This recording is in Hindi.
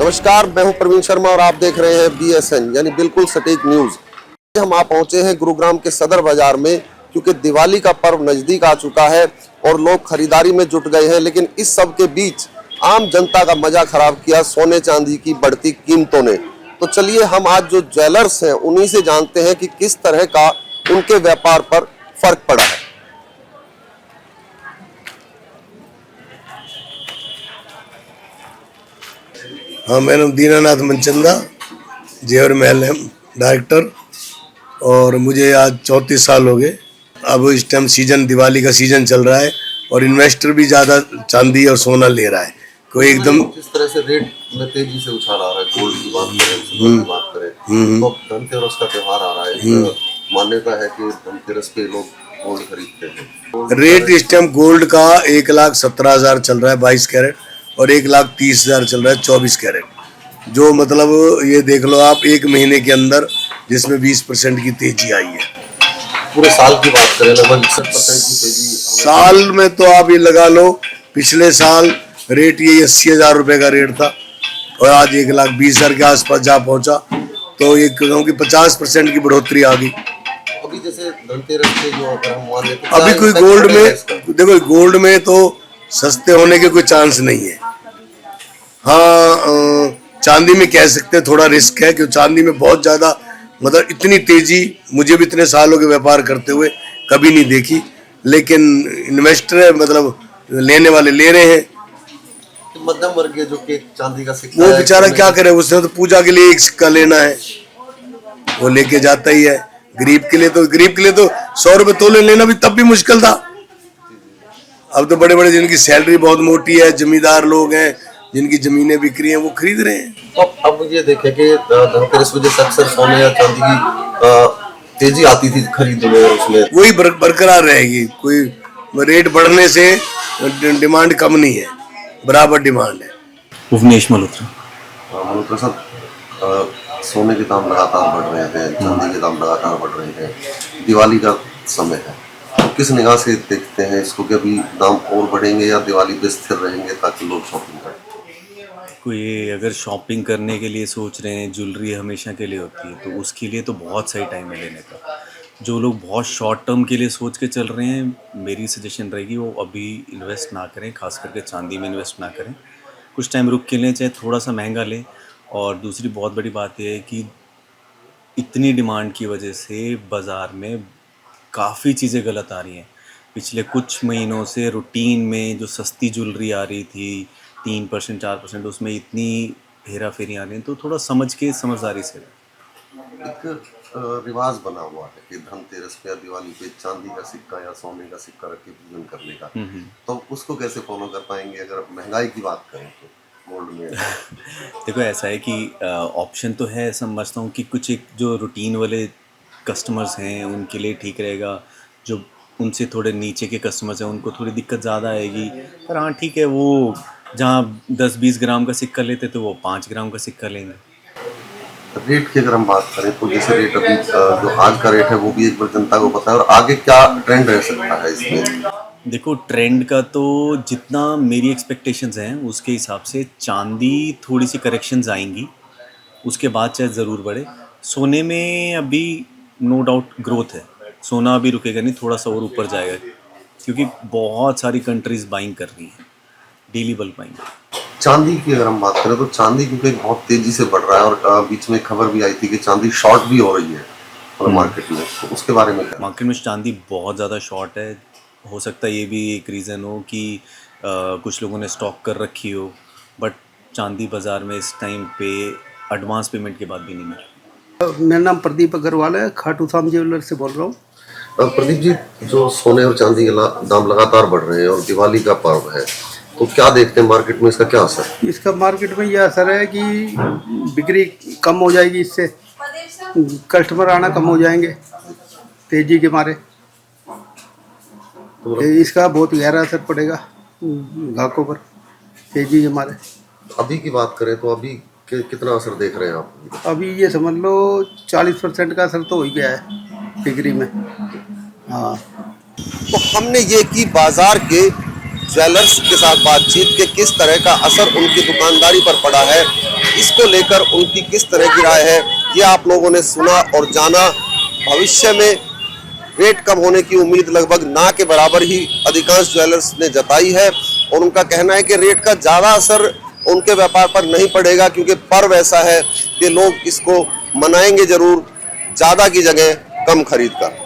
नमस्कार, मैं हूं प्रवीण शर्मा और आप देख रहे हैं BSN यानी बिल्कुल सटीक न्यूज। हम आ पहुंचे हैं गुरुग्राम के सदर बाजार में, क्योंकि दिवाली का पर्व नजदीक आ चुका है और लोग खरीदारी में जुट गए हैं। लेकिन इस सब के बीच आम जनता का मजा खराब किया सोने चांदी की बढ़ती कीमतों ने। तो चलिए हम आज जो ज्वेलर्स हैं उन्हीं से जानते हैं कि किस तरह का उनके व्यापार पर फर्क पड़ा है। हाँ, मेरा नाम दीनानाथ मनचंदा, जेवर महल है डायरेक्टर, और मुझे आज 34 साल हो गए। अब इस टाइम सीजन, दिवाली का सीजन चल रहा है और इन्वेस्टर भी ज़्यादा चांदी और सोना ले रहा है। कोई एकदम किस तरह से रेट में तेजी से उछाल आ रहा है। गोल्ड की बात करें, सिल्वर की बात करें, तो धनतेरस का त्योहार आ रहा है। मान्यता है कि धनतेरस पे लोग गोल्ड खरीदते हैं। रेट इस टाइम गोल्ड का 1,17,000 चल रहा है 22 कैरेट, और 1,30,000 चल रहा है 24 कैरेट। जो मतलब ये देख लो आप, एक महीने के अंदर जिसमें 20% की तेजी आई है। पूरे साल की बात करें लगभग 61% की तेजी। साल में तो आप ये लगा लो, पिछले साल रेट ये 80,000 रुपये का रेट था और आज 1,20,000 के आसपास जा पहुंचा। तो ये क्योंकि 50% की बढ़ोतरी आ गई। अभी जैसे धनतेरस के जो अगर हम मान लेते अभी कोई गोल्ड में, देखो गोल्ड में तो सस्ते होने के कोई चांस नहीं है। हाँ, चांदी में कह सकते हैं थोड़ा रिस्क है, क्योंकि चांदी में बहुत ज़्यादा मतलब इतनी तेजी मुझे भी इतने सालों के व्यापार करते हुए कभी नहीं देखी। लेकिन इन्वेस्टर मतलब लेने वाले ले रहे हैं। मध्यम वर्गीय जो कि चांदी का सिक्का वो बेचारा क्या करे, उसने तो पूजा के लिए एक सिक्का लेना है, वो लेके जाता ही है। गरीब के लिए तो 100 रुपये तोले लेना भी तब भी मुश्किल था। अब तो बड़े बड़े जिनकी सैलरी बहुत मोटी है, जमींदार लोग हैं, जिनकी जमीनें बिक्री हैं, वो खरीद रहे हैं। तो अब ये देखें कि धनतेरस में जैसे अक्सर सोने या चांदी की तेजी आती थी खरीदने में, उसमें वही बरकरार रहेगी। कोई रेट बढ़ने से डिमांड कम नहीं है, बराबर डिमांड है। भुवनेश मल्होत्रा। मल्होत्रा साहब, सोने के दाम लगातार बढ़ रहे थे, चांदी के दाम लगातार बढ़ रहे थे, दिवाली का समय है, तो किस निगाह से देखते हैं इसको कि अभी दाम और बढ़ेंगे या दिवाली पे स्थिर रहेंगे ताकि लोग शॉपिंग करें? कोई अगर शॉपिंग करने के लिए सोच रहे हैं, ज्वेलरी हमेशा के लिए होती है, तो उसके लिए तो बहुत सही टाइम है लेने का। जो लोग बहुत शॉर्ट टर्म के लिए सोच के चल रहे हैं, मेरी सजेशन रहेगी वो अभी इन्वेस्ट ना करें, खास करके चांदी में इन्वेस्ट ना करें। कुछ टाइम रुक के लें, चाहे थोड़ा सा महंगा लें। और दूसरी बहुत बड़ी बात यह है कि इतनी डिमांड की वजह से बाज़ार में काफ़ी चीज़ें गलत आ रही हैं। पिछले कुछ महीनों से रूटीन में जो सस्ती ज्वेलरी आ रही थी 3% 4%, उसमें इतनी हेरा फेरी आ रही हैं। तो थोड़ा समझ के, समझदारी से। एक रिवाज बना हुआ है कि धनतेरस पे या दिवाली पे चांदी का सिक्का या सोने का सिक्का रख के पूजन करने का, तो उसको कैसे फॉलो कर पाएंगे अगर महंगाई की बात करें तो गोल्ड में? देखो ऐसा है कि ऑप्शन तो है, समझता हूँ कि कुछ एक जो रूटीन वाले कस्टमर्स हैं उनके लिए ठीक रहेगा। जो उनसे थोड़े नीचे के कस्टमर्स हैं उनको थोड़ी दिक्कत ज़्यादा आएगी। पर हाँ ठीक है, वो जहाँ 10-20 ग्राम का सिक्का लेते तो वो 5 ग्राम का सिक्का लेंगे। रेट की अगर हम बात करें तो जैसे रेट अभी जो आज का रेट है वो भी एक बार जनता को पता है, और आगे क्या ट्रेंड रह सकता है इसमें? देखो ट्रेंड का तो जितना मेरी एक्सपेक्टेशंस हैं उसके हिसाब से चांदी थोड़ी सी करेक्शंस आएंगी, उसके बाद चाहे ज़रूर बढ़े। सोने में अभी नो डाउट ग्रोथ है, सोना अभी रुकेगा नहीं, थोड़ा सा और ऊपर जाएगा, क्योंकि बहुत सारी कंट्रीज़ बाइंग कर रही हैं, डेली बल्क बाइंग। चांदी की अगर हम बात करें तो चांदी क्योंकि बहुत तेजी से बढ़ रहा है, और बीच में खबर भी आई थी कि चांदी शॉर्ट भी हो रही है मार्केट में, तो उसके बारे में क्या? मार्केट में चांदी बहुत ज़्यादा शॉर्ट है। हो सकता है ये भी एक रीज़न हो कि कुछ लोगों ने स्टॉक कर रखी हो, बट चांदी बाज़ार में इस टाइम पे एडवांस पेमेंट के बाद भी नहीं मिल रही। मेरा नाम प्रदीप अग्रवाल है, खाटू श्याम ज्वेलर से बोल रहा हूँ। प्रदीप जी, जो सोने और चांदी के दाम लगातार बढ़ रहे हैं और दिवाली का पर्व है, तो क्या देखते हैं मार्केट में इसका क्या असर है? इसका मार्केट में यह असर है कि बिक्री कम हो जाएगी, इससे कस्टमर आना कम हो जाएंगे तेजी के मारे। तो इसका बहुत गहरा असर पड़ेगा ग्राहकों पर तेजी के मारे। अभी की बात करें तो अभी कितना असर देख रहे हैं आप? अभी ये समझ लो 40% का असर तो हो ही गया है बिक्री में। हाँ, तो हमने ये की बाजार के ज्वेलर्स के साथ बातचीत कि किस तरह का असर उनकी दुकानदारी पर पड़ा है, इसको लेकर उनकी किस तरह की राय है, ये आप लोगों ने सुना और जाना। भविष्य में रेट कम होने की उम्मीद लगभग ना के बराबर ही अधिकांश ज्वेलर्स ने जताई है और उनका कहना है कि रेट का ज़्यादा असर उनके व्यापार पर नहीं पड़ेगा, क्योंकि पर्व ऐसा है कि लोग इसको मनाएंगे जरूर, ज़्यादा की जगह कम खरीद कर।